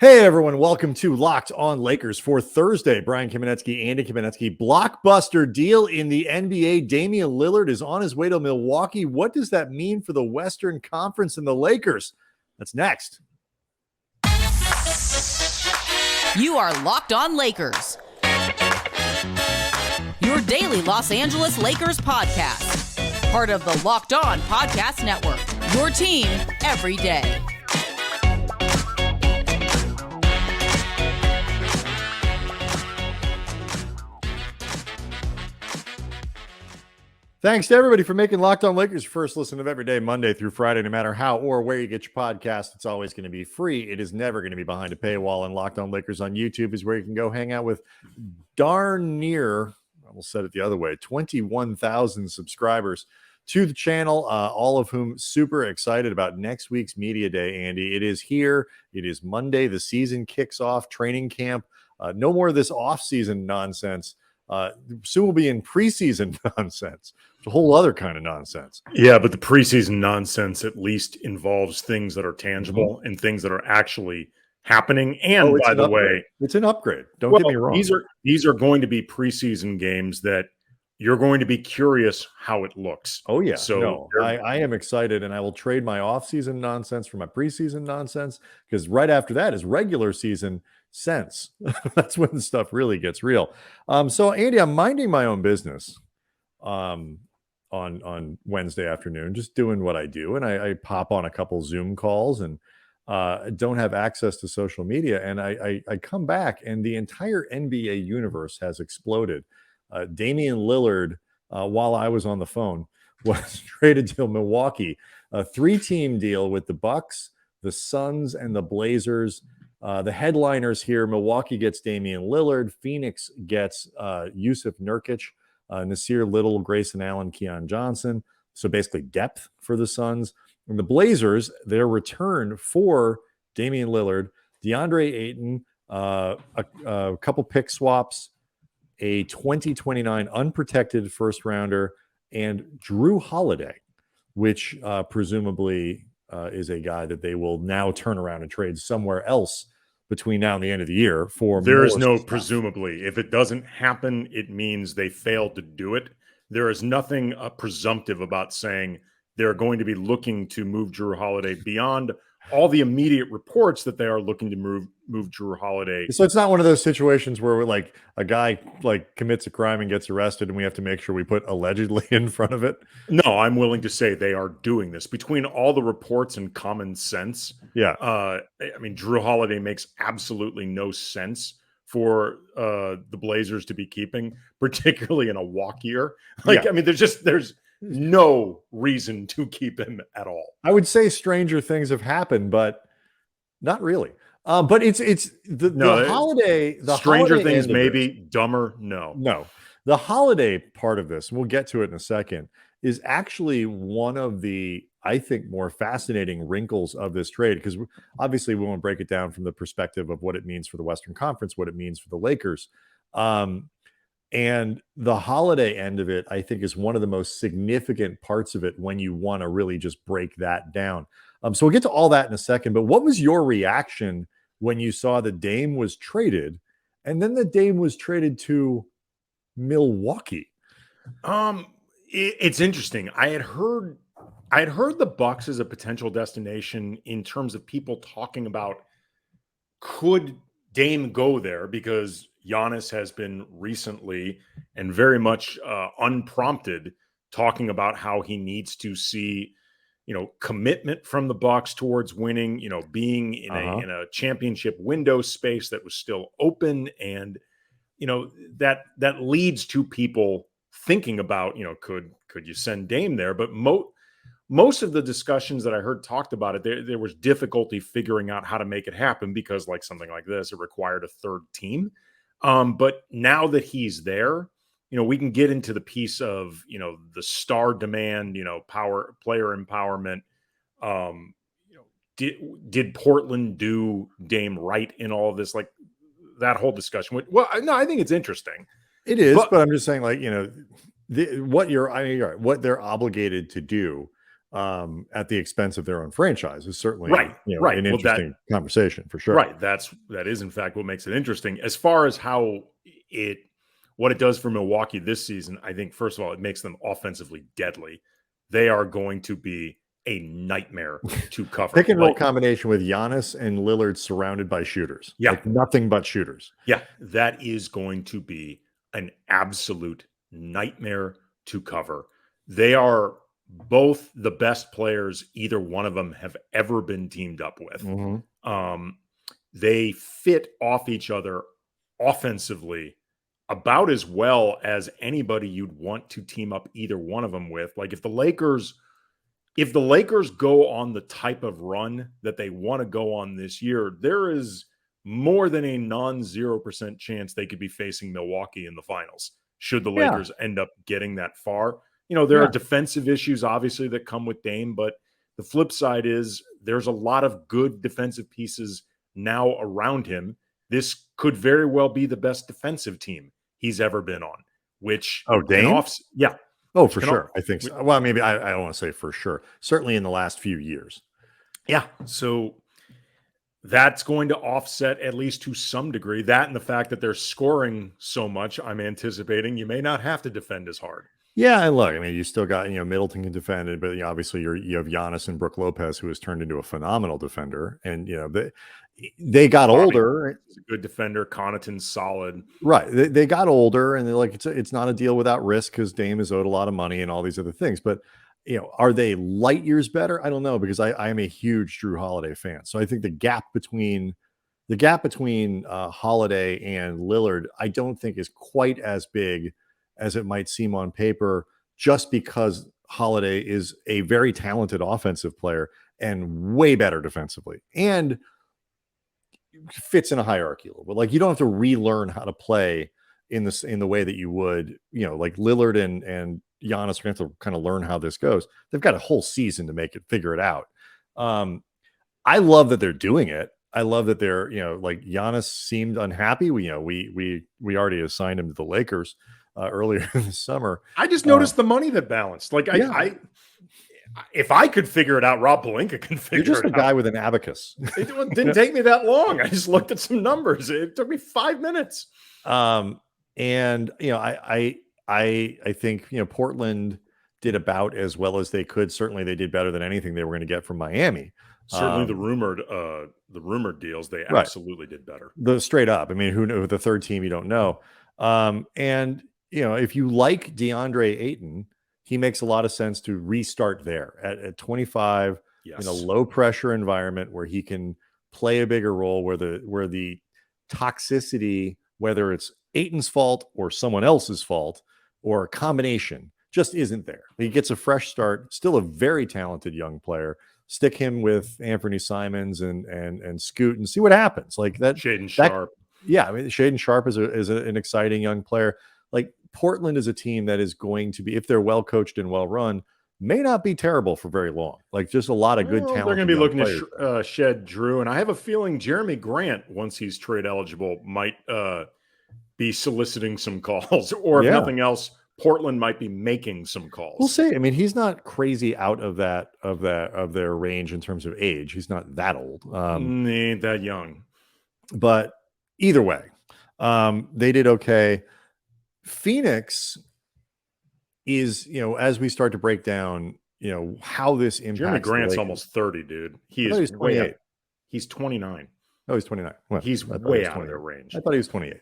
Hey everyone, welcome to Locked On Lakers for Thursday. Brian Kamenetsky, Andy Kamenetsky. Blockbuster deal in the NBA. Damian Lillard is on his way to Milwaukee. What does that mean for the Western Conference and the Lakers? That's next. You are Locked On Lakers, your daily Los Angeles Lakers podcast. Part of the Locked On Podcast Network, your team every day. Thanks to everybody for making Locked On Lakers your first listen of every day, Monday through Friday, no matter how or where you get your podcast. It's always going to be free. It is never going to be behind a paywall. And Locked On Lakers on YouTube is where you can go hang out with darn near, I will set it the other way, 21,000 subscribers to the channel, all of whom super excited about next week's Media Day, Andy. It is here. It is Monday. The season kicks off, training camp. No more of this off-season nonsense. Soon we'll be in preseason nonsense. It's a whole other kind of nonsense. Yeah, but the preseason nonsense at least involves things that are tangible and things that are actually happening. And by the way, it's an upgrade. Don't get me wrong. These are going to be preseason games that you're going to be curious how it looks. Oh yeah. So no, I am excited, and I will trade my off-season nonsense for my preseason nonsense, because right after that is regular season sense. That's when the stuff really gets real. So Andy, I'm minding my own business on Wednesday afternoon, just doing what I do, and I pop on a couple Zoom calls and don't have access to social media, and I come back and the entire NBA universe has exploded. Damian Lillard, while I was on the phone, was traded to Milwaukee, a 3-team deal with the Bucks, the Suns, and the Blazers. The headliners here: Milwaukee gets Damian Lillard, Phoenix gets Yusuf Nurkic, Nasir Little, Grayson Allen, Keon Johnson. So basically depth for the Suns. And the Blazers, their return for Damian Lillard, D'Andre Ayton, a couple pick swaps, a 2029 unprotected first rounder, and Drew Holiday, which presumably is a guy that they will now turn around and trade somewhere else between now and the end of the year for. There is no presumably. If it doesn't happen, it means they failed to do it. There is nothing presumptive about saying they're going to be looking to move Drew Holiday beyond all the immediate reports that they are looking to move Drew Holiday. So it's not one of those situations where like a guy like commits a crime and gets arrested and we have to make sure we put allegedly in front of it. No, I'm willing to say they are doing this between all the reports and common sense. Yeah. I mean, Drew Holiday makes absolutely no sense for the Blazers to be keeping, particularly in a walk year. Like, yeah. I mean, there's no reason to keep him at all. I would say stranger things have happened, but not really. But it's the Holiday. The stranger Holiday things maybe, dumber no. The Holiday part of this, and we'll get to it in a second, is actually one of the, I think, more fascinating wrinkles of this trade, because obviously we won't break it down from the perspective of what it means for the Western Conference, what it means for the Lakers. And the Holiday end of it, I think, is one of the most significant parts of it when you want to really just break that down. So we'll get to all that in a second. But what was your reaction when you saw that Dame was traded, and then the Dame was traded to Milwaukee? It's interesting. I had heard the Bucks as a potential destination in terms of people talking about, could Dame go there, because Giannis has been recently and very much unprompted talking about how he needs to see, commitment from the Bucks towards winning, being in a championship window space that was still open. And, that leads to people thinking about, could you send Dame there? But most of the discussions that I heard talked about it, there was difficulty figuring out how to make it happen, because like something like this, it required a third team. But now that he's there, we can get into the piece of, the star demand, power, player empowerment. Did Portland do Dame right in all of this? Like that whole discussion. Well, no, I think it's interesting. It is, but I'm just saying, like, what they're obligated to do at the expense of their own franchise is certainly Right. an interesting conversation for sure. Right. That is in fact what makes it interesting. As far as what it does for Milwaukee this season, I think first of all, it makes them offensively deadly. They are going to be a nightmare to cover. Pick and roll combination with Giannis and Lillard surrounded by shooters. Yeah. Like nothing but shooters. Yeah. That is going to be an absolute nightmare to cover. They are both the best players either one of them have ever been teamed up with. Mm-hmm. They fit off each other offensively about as well as anybody you'd want to team up either one of them with. Like if the Lakers go on the type of run that they want to go on this year, there is more than a non-0% chance they could be facing Milwaukee in the finals should the Lakers end up getting that far. There are defensive issues, obviously, that come with Dame, but the flip side is there's a lot of good defensive pieces now around him. This could very well be the best defensive team he's ever been on, which... Dame? Yeah. Oh, for sure. I think so. Well, maybe I don't want to say for sure. Certainly in the last few years. Yeah. So that's going to offset, at least to some degree, that and the fact that they're scoring so much. I'm anticipating you may not have to defend as hard. Yeah, and look, I mean, you still got, Middleton can defend it, but obviously you have Giannis and Brook Lopez, who has turned into a phenomenal defender. And, they got older. He's a good defender. Connaughton's solid. Right. They got older, and they're like, it's not a deal without risk because Dame is owed a lot of money and all these other things. But, are they light years better? I don't know, because I am a huge Drew Holiday fan. So I think the gap between Holiday and Lillard, I don't think is quite as big as it might seem on paper, just because Holiday is a very talented offensive player and way better defensively and fits in a hierarchy a little bit. Like you don't have to relearn how to play in the way that you would, like Lillard and Giannis are going to have to kind of learn how this goes. They've got a whole season to figure it out. I love that they're doing it. I love that they're, like Giannis seemed unhappy. We already assigned him to the Lakers earlier in the summer. I just noticed the money that balanced. Like I if I could figure it out, Rob Pelinka can figure it out. You're just a guy with an abacus. It didn't take me that long. I just looked at some numbers. It took me 5 minutes. And I think Portland did about as well as they could. Certainly, they did better than anything they were going to get from Miami. Certainly, the rumored deals, they absolutely did better. The straight up. I mean, who knows? The third team, you don't know. And if you like DeAndre Ayton, he makes a lot of sense to restart there at 25 in a low pressure environment where he can play a bigger role, where the toxicity, whether it's Ayton's fault or someone else's fault or a combination, just isn't there. He gets a fresh start, still a very talented young player. Stick him with Anthony Simons and Scoot and see what happens. Like that. Shaedon Sharpe. Yeah, I mean, Shaedon Sharpe is an exciting young player. Like Portland is a team that is going to be, if they're well coached and well run, may not be terrible for very long. Like just a lot of good talent. They're going to be looking to shed Drew, and I have a feeling Jeremy Grant, once he's trade eligible, might be soliciting some calls, or if nothing else, Portland might be making some calls. We'll see. I mean, he's not crazy out of their range in terms of age. He's not that old. He ain't that young. But either way, they did okay. Phoenix is, as we start to break down, how this impacts. Jeremy Grant's almost 30, dude. He's 28. He's 29. Oh, he's 29. Well, he's way out of their range. I thought he was 28.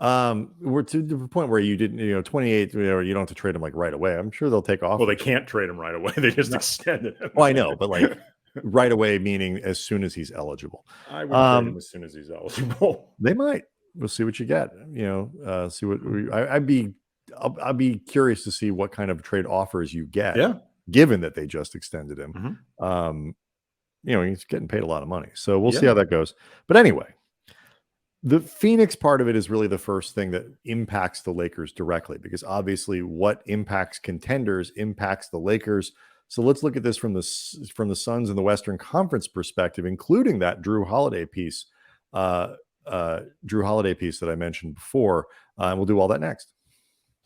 We're to the point where you didn't, 28, you don't have to trade him like right away. I'm sure they'll take off. Well, they can't trade him right away. They just extended him. Well, I know, but like right away, meaning as soon as he's eligible. I would trade him as soon as he's eligible. They might. We'll see what you get. See what I'd be curious to see what kind of trade offers you get. Yeah. Given that they just extended him, he's getting paid a lot of money. So we'll see how that goes. But anyway, the Phoenix part of it is really the first thing that impacts the Lakers directly, because obviously what impacts contenders impacts the Lakers. So let's look at this from the Suns and the Western Conference perspective, including that Drew Holiday piece that I mentioned before. And we'll do all that next.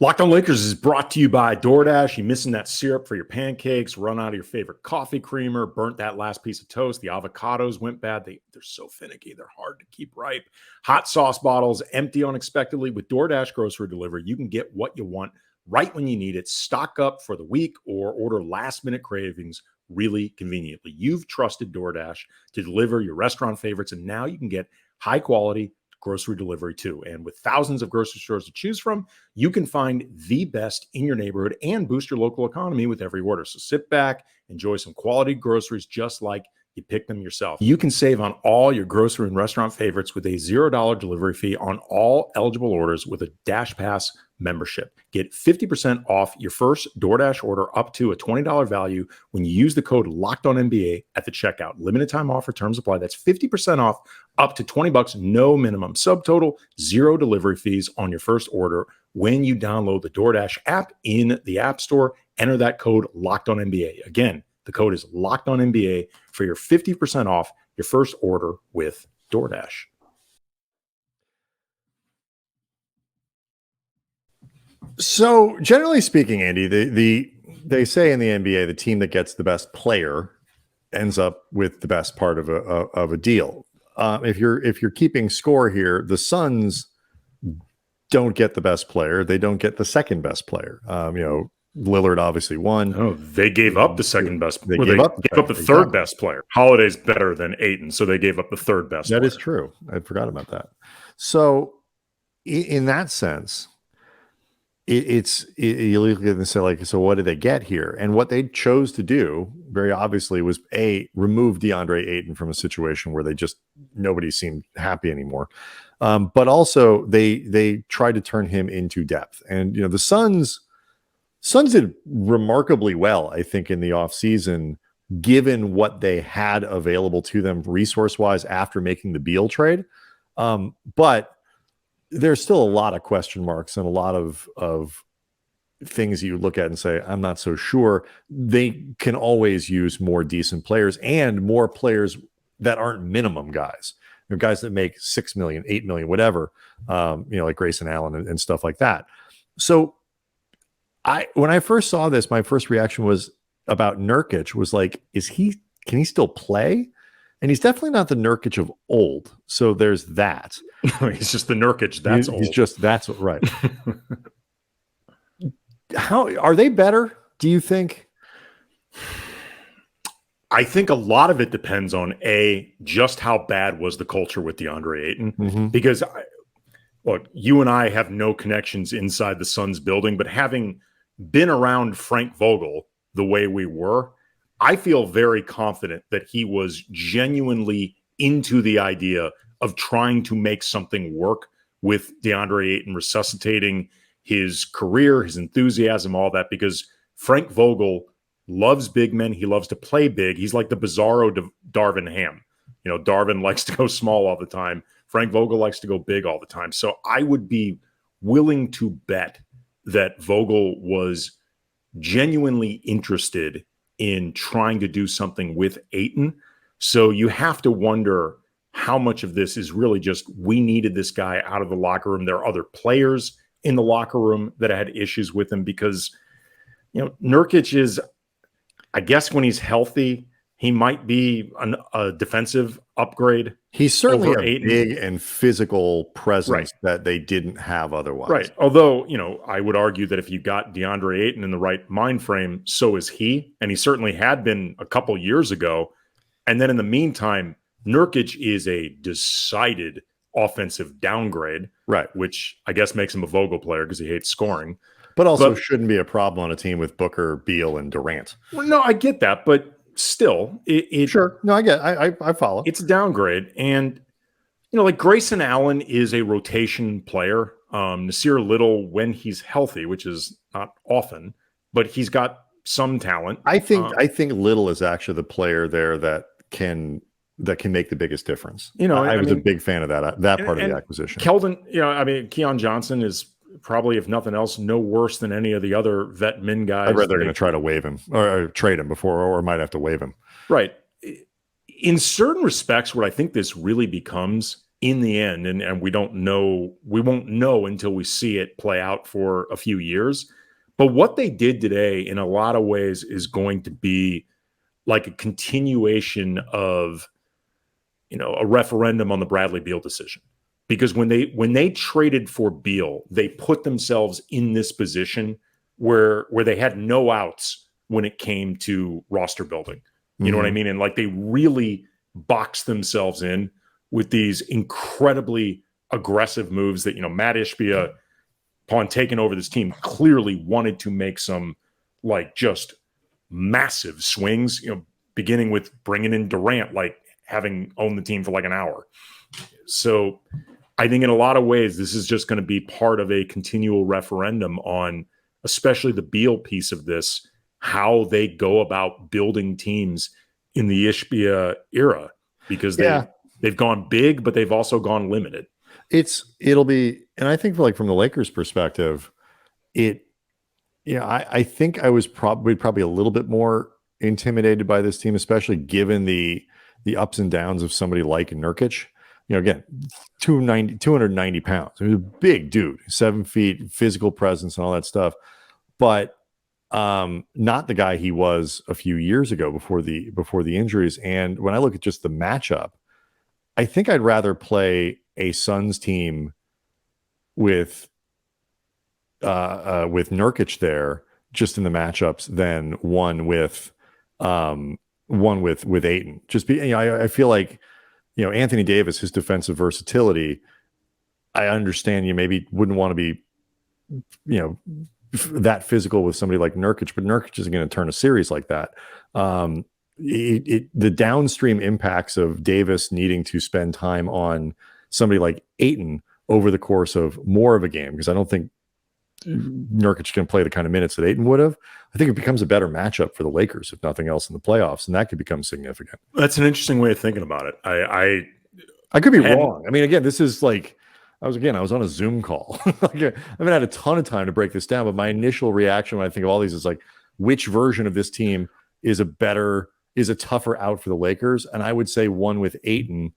Locked On Lakers is brought to you by DoorDash. You missing that syrup for your pancakes, run out of your favorite coffee creamer, burnt that last piece of toast, the avocados went bad. They're so finicky. They're hard to keep ripe. Hot sauce bottles empty unexpectedly. With DoorDash grocery delivery, you can get what you want right when you need it. Stock up for the week or order last-minute cravings really conveniently. You've trusted DoorDash to deliver your restaurant favorites, and now you can get high-quality grocery delivery too. And with thousands of grocery stores to choose from, you can find the best in your neighborhood and boost your local economy with every order. So sit back, enjoy some quality groceries just like you pick them yourself. You can save on all your grocery and restaurant favorites with a $0 delivery fee on all eligible orders with a Dash Pass membership. Get 50% off your first DoorDash order up to a $20 value when you use the code LOCKEDONNBA at the checkout. Limited time offer, terms apply. That's 50% off up to $20, no minimum subtotal, zero delivery fees on your first order when you download the DoorDash app in the App Store. Enter that code LOCKEDONNBA. Again, the code is LOCKEDONNBA for your 50% off your first order with DoorDash. So generally speaking, Andy, they say in the NBA, the team that gets the best player ends up with the best part of a deal. If you're keeping score here, the Suns don't get the best player; they don't get the second best player. Lillard obviously won. Oh, they gave up the second best. They gave up the third best player. Holiday's better than Ayton, so they gave up the third best. That is true. I forgot about that. So, in that sense, you look at it and say, like, so what did they get here? And what they chose to do, very obviously, was remove DeAndre Ayton from a situation where nobody seemed happy anymore. But also they tried to turn him into depth. And the Suns did remarkably well, I think, in the offseason, given what they had available to them resource-wise after making the Beal trade. But there's still a lot of question marks and a lot of things you look at and say, I'm not so sure. They can always use more decent players and more players that aren't minimum guys. Guys that make $6 million, $8 million, whatever, like Grayson Allen and stuff like that. So when I first saw this, my first reaction was about Nurkic was like, can he still play? And he's definitely not the Nurkic of old. So there's that. He's just the Nurkic that's old. That's right. How are they better, do you think? I think a lot of it depends on just how bad was the culture with DeAndre Ayton. Mm-hmm. Because look, you and I have no connections inside the Suns building, but having been around Frank Vogel the way we were, I feel very confident that he was genuinely into the idea of trying to make something work with DeAndre Ayton, resuscitating his career, his enthusiasm, all that, because Frank Vogel loves big men. He loves to play big. He's like the bizarro Darvin Ham. Darvin likes to go small all the time. Frank Vogel likes to go big all the time. So I would be willing to bet that Vogel was genuinely interested in trying to do something with Ayton. So you have to wonder how much of this is really just, we needed this guy out of the locker room. There are other players in the locker room that had issues with him because, Nurkic is, I guess when he's healthy, he might be a defensive upgrade. He's certainly a big and physical presence that they didn't have otherwise. Right. Although, I would argue that if you got DeAndre Ayton in the right mind frame, so is he. And he certainly had been a couple years ago. And then in the meantime, Nurkic is a decided offensive downgrade, right? Which I guess makes him a Vogel player because he hates scoring. But also shouldn't be a problem on a team with Booker, Beal, and Durant. Well, no, I get that, but still, sure. No, I get it. I follow. It's a downgrade. And, like Grayson Allen is a rotation player. Nasir Little, when he's healthy, which is not often, but he's got some talent. I think Little is actually the player there that can make the biggest difference. I was a big fan of that part of the acquisition. Keon Johnson is probably, if nothing else, no worse than any of the other vet min guys. I read they're going to try to waive him or trade him before, or might have to waive him. Right. In certain respects, what I think this really becomes in the end, and we won't know until we see it play out for a few years. But what they did today in a lot of ways is going to be like a continuation of, a referendum on the Bradley Beal decision. Because when they traded for Beal, they put themselves in this position where they had no outs when it came to roster building. You know what I mean? And like they really boxed themselves in with these incredibly aggressive moves that, Matt Ishbia, upon taking over this team, clearly wanted to make some like just massive swings, beginning with bringing in Durant, like having owned the team for like an hour. So I think in a lot of ways, this is just going to be part of a continual referendum on, especially the Beal piece of this, how they go about building teams in the Ishbia era, because they've gone big, but they've also gone limited. It'll be, and I think like from the Lakers perspective, I think I was probably a little bit more intimidated by this team, especially given the ups and downs of somebody like Nurkic. Again, 290 pounds. He's a big dude, 7 feet, physical presence and all that stuff, but not the guy he was a few years ago before the injuries. And when I look at just the matchup, I think I'd rather play a Suns team with Nurkic there just in the matchups than one with Ayton. I feel like, Anthony Davis, his defensive versatility, I understand you maybe wouldn't want to be, that physical with somebody like Nurkic, but Nurkic isn't going to turn a series like that. The downstream impacts of Davis needing to spend time on somebody like Ayton over the course of more of a game, because I don't think Nurkic can play the kind of minutes that Ayton would have. I think it becomes a better matchup for the Lakers, if nothing else, in the playoffs, and that could become significant. That's an interesting way of thinking about it. I could be wrong. I mean, again, this is like I was on a Zoom call. Like, I haven't had a ton of time to break this down, but my initial reaction when I think of all these is like, which version of this team is a tougher out for the Lakers? And I would say one with Ayton,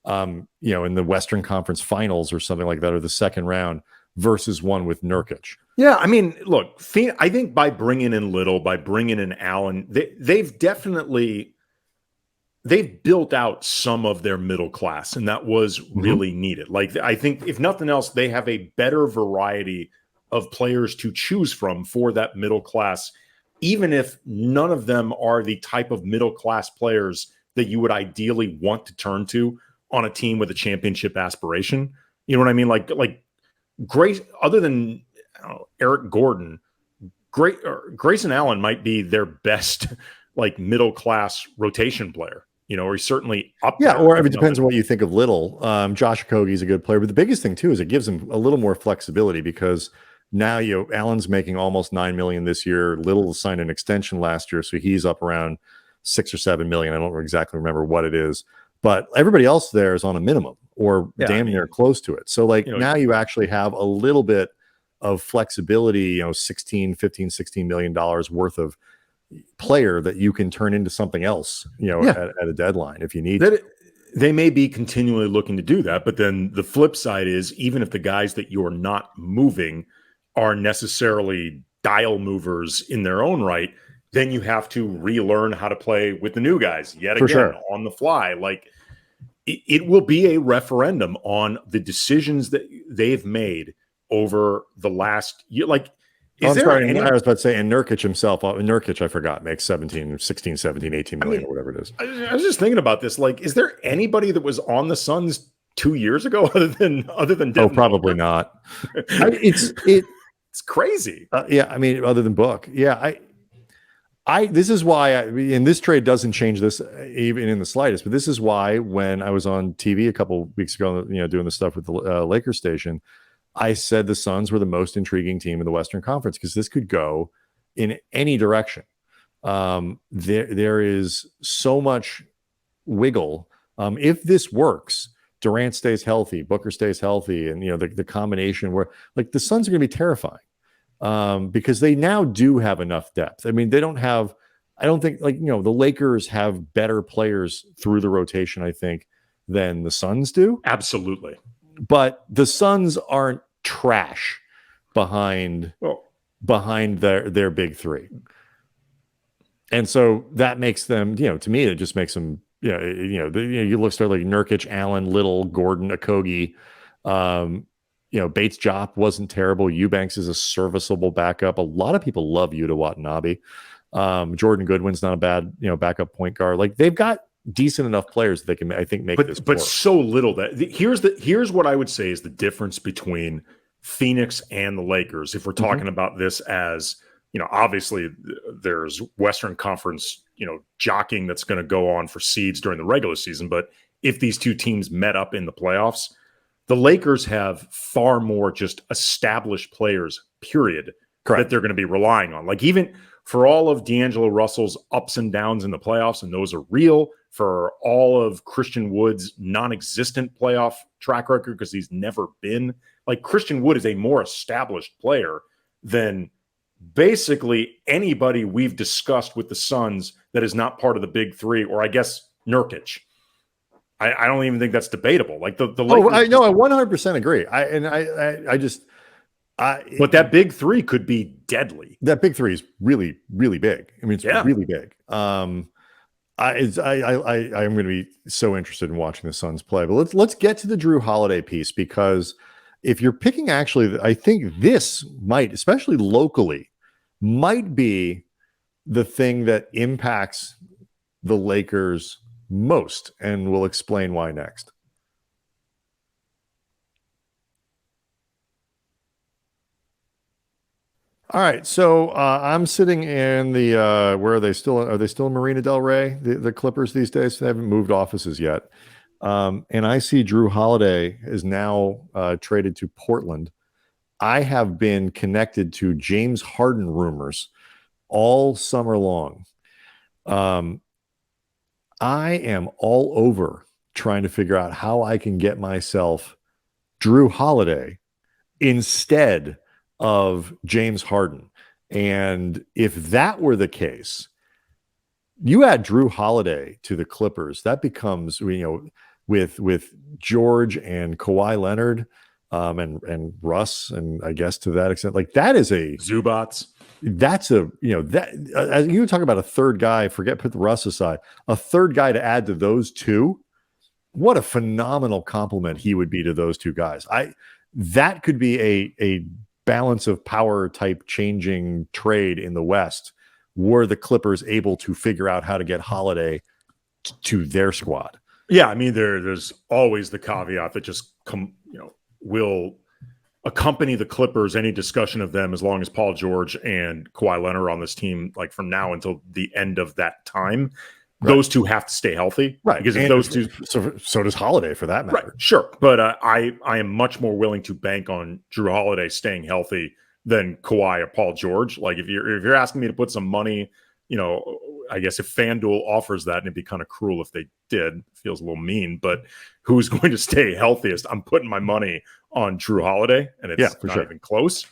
in the Western Conference Finals or something like that, or the second round, versus one with Nurkic. Yeah, I mean, look, I think by bringing in Little, by bringing in Allen, they've built out some of their middle class, and that was really needed. Like, I think if nothing else, they have a better variety of players to choose from for that middle class, even if none of them are the type of middle class players that you would ideally want to turn to on a team with a championship aspiration. You know what I mean? Like Grace, other than Eric Gordon, Grayson Allen might be their best like middle class rotation player. Or he's certainly up there. Yeah, or if it depends on what you think of Little. Josh Okogie's a good player, but the biggest thing too is it gives him a little more flexibility, because now Allen's making almost $9 million this year. Little signed an extension last year, so he's up around $6 or $7 million. I don't exactly remember what it is, but everybody else there is on a minimum or damn near close to it. So now you actually have a little bit of flexibility. $16 million worth of player that you can turn into something else, at a deadline if you need to. They may be continually looking to do that, but then the flip side is, even if the guys that you're not moving are necessarily dial movers in their own right, then you have to relearn how to play with the new guys yet again on the fly. Like, it will be a referendum on the decisions that they've made over the last year. Like, I was about to say, and Nurkic himself, I forgot, makes 16, 17, 18 million, or whatever it is. I was just thinking about this. Like, is there anybody that was on the Suns 2 years ago other than Devin probably Booker? Not. It's crazy. I mean, other than Book. Yeah. This is why, and this trade doesn't change this even in the slightest, but this is why when I was on TV a couple weeks ago, doing the stuff with the Lakers station, I said the Suns were the most intriguing team in the Western Conference, because this could go in any direction. There is so much wiggle. If this works, Durant stays healthy, Booker stays healthy, and the combination where like the Suns are going to be terrifying, because they now do have enough depth. I mean, they don't have. I don't think the Lakers have better players through the rotation, I think, than the Suns do. Absolutely. But the Suns aren't trash behind their big three. And so that makes them, to me, it just makes them, you look start like Nurkic, Allen, Little, Gordon, Okogie, Bates Jop wasn't terrible. Eubanks is a serviceable backup. A lot of people love Yuta Watanabe. Jordan Goodwin's not a bad, backup point guard. Like they've got decent enough players that they can, I think, make this work. But so little that here's what I would say is the difference between Phoenix and the Lakers. If we're talking about this as, obviously there's Western Conference, jockeying that's going to go on for seeds during the regular season. But if these two teams met up in the playoffs, the Lakers have far more just established players, period, Correct. that they're going to be relying on. Like even for all of D'Angelo Russell's ups and downs in the playoffs, and those are real, for all of Christian Wood's non-existent playoff track record, because he's never been, like Christian Wood is a more established player than basically anybody we've discussed with the Suns that is not part of the big three, or I guess Nurkic. I don't even think that's debatable. Like the Lakers, I 100% agree. But that big three could be deadly. That big three is really, really big. I mean, it's really big. I'm going to be so interested in watching the Suns play. But let's get to the Drew Holiday piece, because if you're picking, actually, I think this might, especially locally, might be the thing that impacts the Lakers most, and we'll explain why next. All right, so I'm sitting in the where are they still? Are they still in Marina Del Rey? The Clippers these days, they haven't moved offices yet. And I see Drew Holiday is now traded to Portland. I have been connected to James Harden rumors all summer long. I am all over trying to figure out how I can get myself Drew Holiday instead of James Harden. And if that were the case, you add Drew Holiday to the Clippers, that becomes, with George and Kawhi Leonard, and Russ, and I guess to that extent, like that is a Zubats. That's a, as you talk about a third guy, put the Russ aside, a third guy to add to those two. What a phenomenal compliment he would be to those two guys. That could be a balance of power type changing trade in the West, were the Clippers able to figure out how to get Holiday to their squad. Yeah, I mean, there's always the caveat that just will accompany the Clippers, any discussion of them, as long as Paul George and Kawhi Leonard are on this team, like from now until the end of that time. Right. Those two have to stay healthy, right? Because if those two, so does Holiday for that matter. Right, sure, but I am much more willing to bank on Drew Holiday staying healthy than Kawhi or Paul George. Like if you're asking me to put some money, I guess if FanDuel offers that, and it'd be kind of cruel if they did. Feels a little mean, but who's going to stay healthiest? I'm putting my money on Drew Holiday, and it's not even close.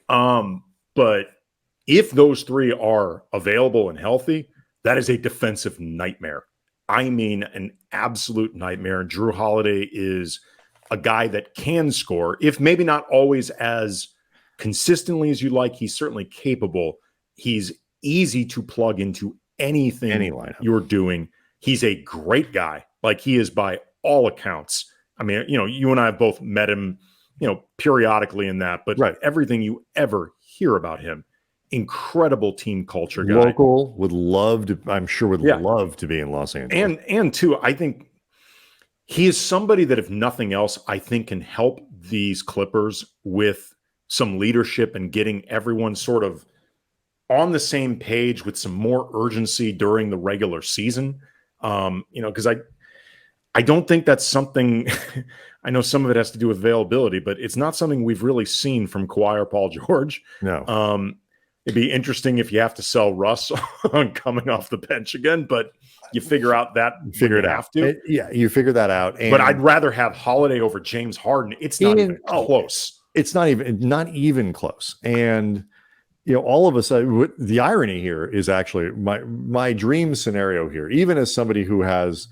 But if those three are available and healthy, that is a defensive nightmare. I mean, an absolute nightmare. And Drew Holiday is a guy that can score, if maybe not always as consistently as you like. He's certainly capable. He's easy to plug into anything, any lineup you're doing. He's a great guy. Like he is by all accounts. I mean, you and I have both met him, periodically in that, but everything you ever hear about him, incredible team culture guy. Local, would love to be in Los Angeles. And too, I think he is somebody that, if nothing else, I think can help these Clippers with some leadership and getting everyone sort of on the same page with some more urgency during the regular season. Because I don't think that's something I know some of it has to do with availability, but it's not something we've really seen from Kawhi or Paul George. No. It'd be interesting if you have to sell Russ on coming off the bench again, but you figure out that you figure it out. You figure that out. But I'd rather have Holiday over James Harden. It's not even close. It's not even close. And all of us, the irony here is actually my dream scenario here, even as somebody who has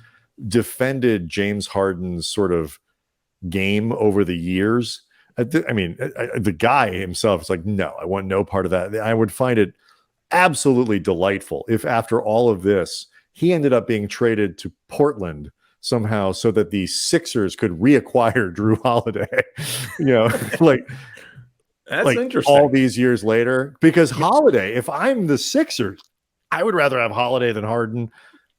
defended James Harden's sort of game over the years. The guy himself is like, no, I want no part of that. I would find it absolutely delightful if after all of this, he ended up being traded to Portland somehow so that the Sixers could reacquire Drew Holiday, like That's like interesting. all these years later, because Holiday, if I'm the Sixers, I would rather have Holiday than Harden,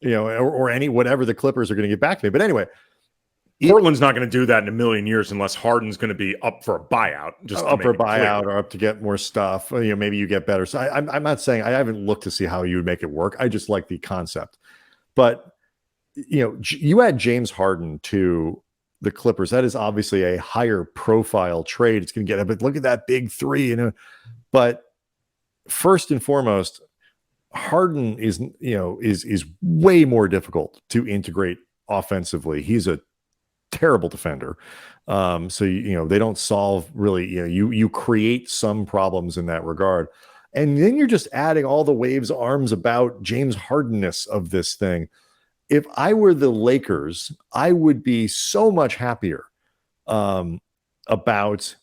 or any, whatever the Clippers are going to get back to me. But anyway, Portland's not going to do that in a million years unless Harden's going to be up for a buyout. Just up for a buyout or up to get more stuff. Maybe you get better. So I'm not saying, I haven't looked to see how you would make it work. I just like the concept. But, you add James Harden to the Clippers. That is obviously a higher profile trade. It's going to get, but look at that big three, But first and foremost, Harden is way more difficult to integrate offensively. He's a terrible defender. So they don't solve really, you create some problems in that regard. And then you're just adding all the waves arms about James Hardenness of this thing. If I were the Lakers, I would be so much happier about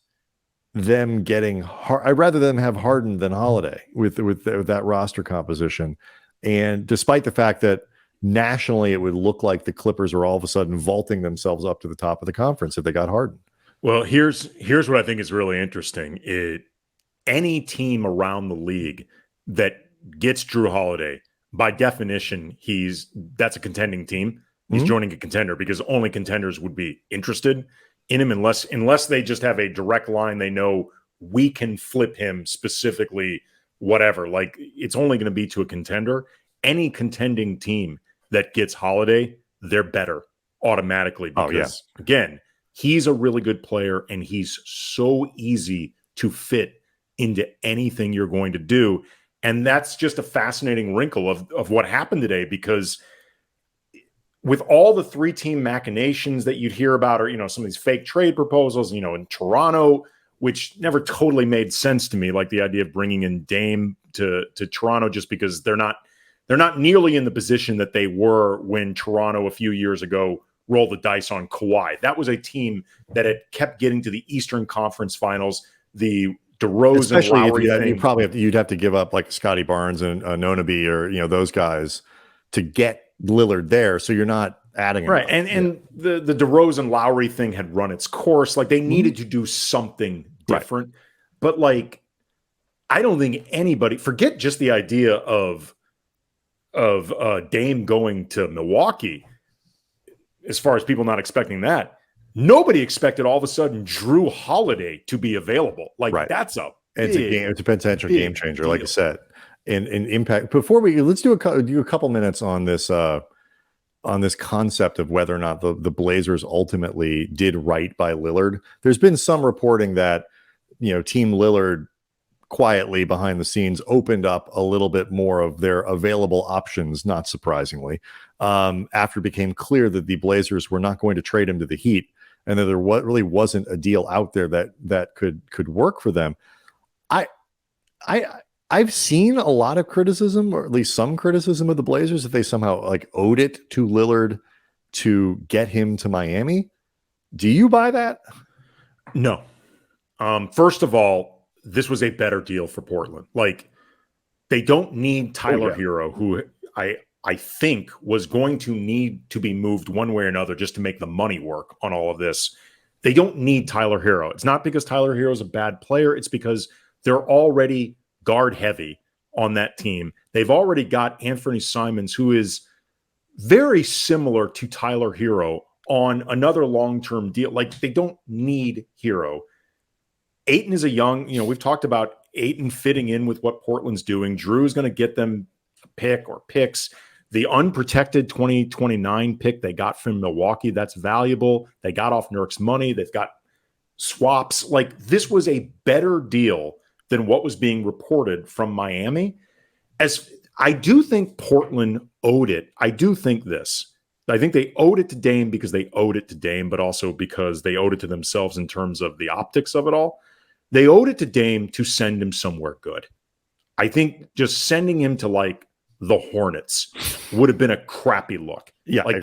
them getting I'd rather them have Harden than Holiday with that roster composition. And despite the fact that nationally it would look like the Clippers are all of a sudden vaulting themselves up to the top of the conference if they got Harden. Well, here's what I think is really interesting. Any team around the league that gets Drew Holiday, by definition, that's a contending team. He's joining a contender because only contenders would be interested in him unless they just have a direct line. They know we can flip him specifically, whatever. Like, it's only going to be to a contender. Any contending team that gets Holiday, they're better automatically because, again, he's a really good player and he's so easy to fit into anything you're going to do. And that's just a fascinating wrinkle of what happened today, because with all the three-team machinations that you'd hear about, or, some of these fake trade proposals, in Toronto, which never totally made sense to me, like the idea of bringing in Dame to Toronto just because they're not nearly in the position that they were when Toronto a few years ago rolled the dice on Kawhi. That was a team that had kept getting to the Eastern Conference Finals. The DeRozan, especially Lowry thing, you'd have to give up like Scotty Barnes and Nonaby or those guys to get Lillard there. So you're not adding right. And the DeRozan Lowry thing had run its course. Like, they needed to do something different. Right. But like, I don't think anybody, forget just the idea of Dame going to Milwaukee, as far as people not expecting that. Nobody expected all of a sudden Drew Holiday to be available. Like, that's it's a potential game changer, like I said, and impact. Before let's do a couple minutes on this concept of whether or not the Blazers ultimately did right by Lillard. There's been some reporting that Team Lillard quietly behind the scenes opened up a little bit more of their available options, not surprisingly, after it became clear that the Blazers were not going to trade him to the Heat, and that there really wasn't a deal out there that could work for them. I've seen a lot of criticism, or at least some criticism, of the Blazers that they somehow like owed it to Lillard to get him to Miami. Do you buy that? No. First of all, this was a better deal for Portland. Like, they don't need Tyler Hero, who I think was going to need to be moved one way or another just to make the money work on all of this. They don't need Tyler Hero. It's not because Tyler Hero is a bad player. It's because they're already guard heavy on that team. They've already got Anthony Simons, who is very similar to Tyler Hero, on another long-term deal. Like, they don't need Hero. Ayton is a young, we've talked about Ayton fitting in with what Portland's doing. Drew is going to get them a pick or picks. The unprotected 2029 pick they got from Milwaukee, that's valuable. They got off Nurk's money. They've got swaps. Like, this was a better deal than what was being reported from Miami. As I do think Portland owed it. I do think this. I think they owed it to Dame because they owed it to Dame, but also because they owed it to themselves in terms of the optics of it all. They owed it to Dame to send him somewhere good. I think just sending him to like the Hornets would have been a crappy look. Yeah, like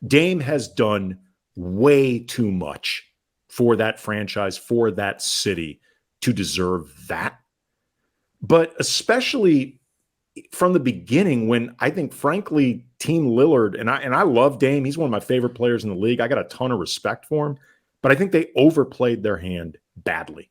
Dame has done way too much for that franchise, for that city to deserve that. But especially from the beginning, when I think, frankly, Team Lillard, and I love Dame. He's one of my favorite players in the league. I got a ton of respect for him, but I think they overplayed their hand badly.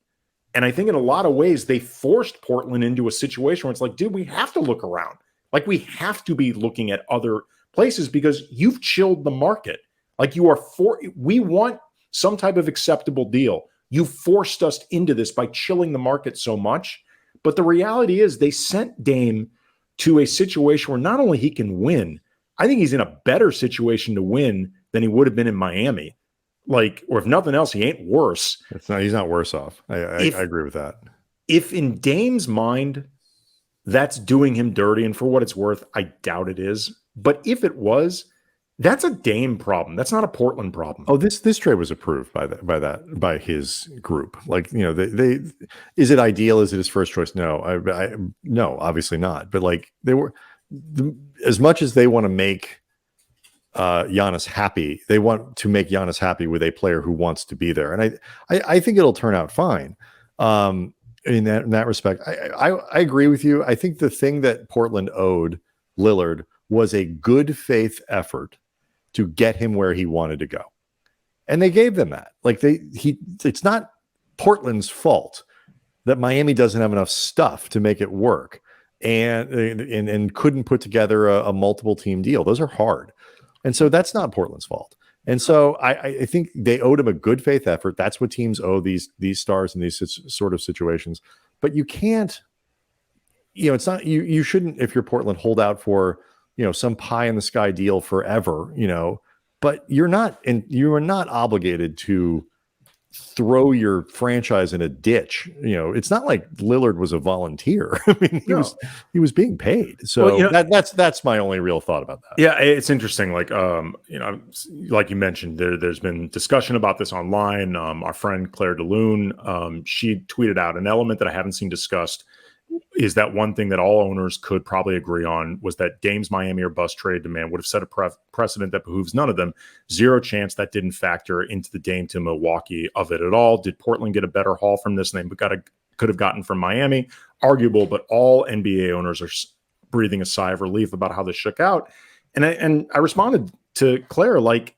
And I think in a lot of ways, they forced Portland into a situation where it's like, dude, we have to look around. Like, we have to be looking at other places because you've chilled the market. Like, we want some type of acceptable deal. You forced us into this by chilling the market so much. But the reality is they sent Dame to a situation where not only he can win, I think he's in a better situation to win than he would have been in Miami. Like, or if nothing else, he ain't worse. He's not worse off. I agree with that. If in Dame's mind, that's doing him dirty, and for what it's worth, I doubt it is. But if it was, that's a Dame problem. That's not a Portland problem. Oh, this trade was approved by his group. Like, you know, they is it ideal? Is it his first choice? No, no, obviously not. But like, they were as much as they want to make Giannis happy, they want to make Giannis happy with a player who wants to be there, and I think it'll turn out fine. In that respect, I agree with you. I think the thing that Portland owed Lillard was a good faith effort to get him where he wanted to go. And they gave them that. Like, it's not Portland's fault that Miami doesn't have enough stuff to make it work and couldn't put together a multiple team deal. Those are hard. And so that's not Portland's fault. And so I think they owed him a good faith effort. That's what teams owe these stars in these sort of situations. But you can't, you know, it's not, you shouldn't, if you're Portland, hold out for, you know, some pie in the sky deal forever, you know, but you are not obligated to throw your franchise in a ditch. You know, it's not like Lillard was a volunteer. I mean, he was being paid. So well, you know, that's my only real thought about that. Yeah, it's interesting. Like, you know, like you mentioned, there's been discussion about this online. Our friend Claire DeLune, she tweeted out an element that I haven't seen discussed. Is that one thing that all owners could probably agree on was that Dame's Miami or bust trade demand would have set a precedent that behooves none of them. Zero chance that didn't factor into the Dame to Milwaukee of it at all. Did Portland get a better haul from this than they could have gotten from Miami? Arguable, but all NBA owners are breathing a sigh of relief about how this shook out. And I responded to Claire, like,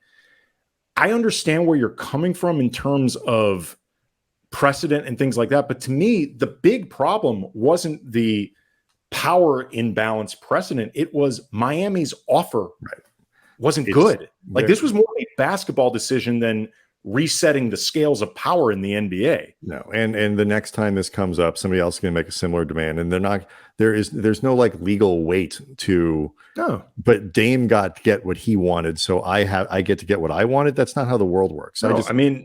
I understand where you're coming from in terms of precedent and things like that. But to me, the big problem wasn't the power imbalance precedent. It was Miami's offer wasn't good. Like, this was more a basketball decision than resetting the scales of power in the NBA. No. And the next time this comes up, somebody else is going to make a similar demand, and there's no like legal weight to, but Dame got to get what he wanted. So I get to get what I wanted. That's not how the world works. No,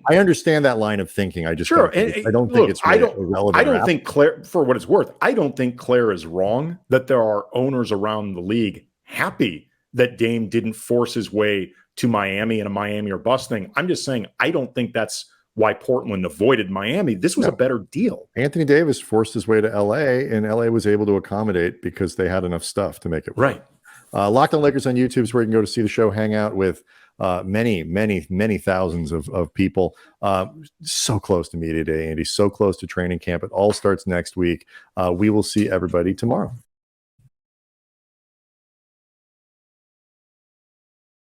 I understand that line of thinking. I just don't think it's really relevant. I don't think Claire, for what it's worth, I don't think Claire is wrong that there are owners around the league happy that Dame didn't force his way to Miami and a Miami or bust thing. I'm just saying, I don't think that's why Portland avoided Miami. This was a better deal. Anthony Davis forced his way to LA, and LA was able to accommodate because they had enough stuff to make it work. Right. Locked On Lakers on YouTube is where you can go to see the show, hang out with many thousands of people. So close to media day, Andy, so close to training camp. It all starts next week. We will see everybody tomorrow.